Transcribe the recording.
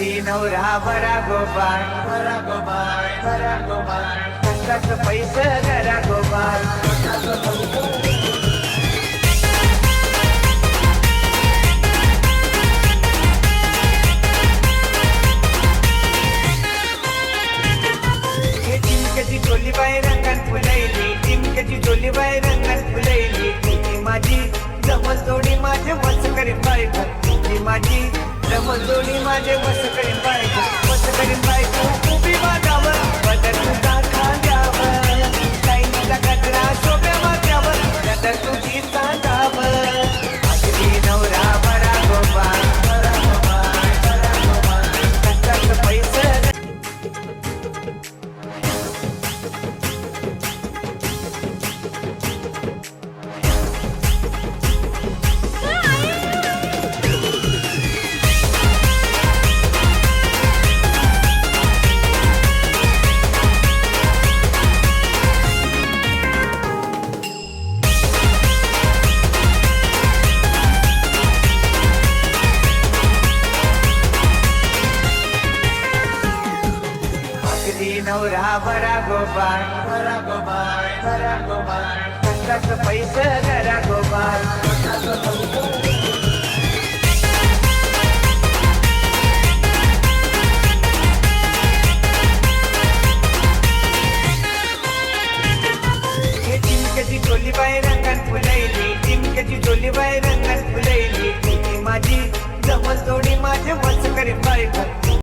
अगदी नवरा बरा गोपाळ, बरा गोपाळ, बरा गोपाळ, कष्टाचं पैसे जरा गोपाळ. चिमक्याची चोली बाई रंगात फुलैली, चिमक्याची चोली बाई रंगात फुलैली. तुझी माझी जमल जोडी माझे बस करीन बायको, तुझी माझी जमल जोडी माझे बस करीन बायको, बस करीन बायको. उभी माझ्यावर बदल तुझा खांद्यावर, लाईनीचा कचरा शोभ्या माझ्यावर नंतर तुझी सांगावर. अगदी नवरा बरा गोपाळ, बरा गोपाळ, बरा गोपाळ, कष्टाचं पैसे. नवरा बरा गोपाळ, बरा गोपाळ, बरा गोपाळ, कष्टाचं पैसे जरा गोपाळ. चिमक्याची चोली बाई रंगात फुलैली, चिमक्याची चोली बाई रंगात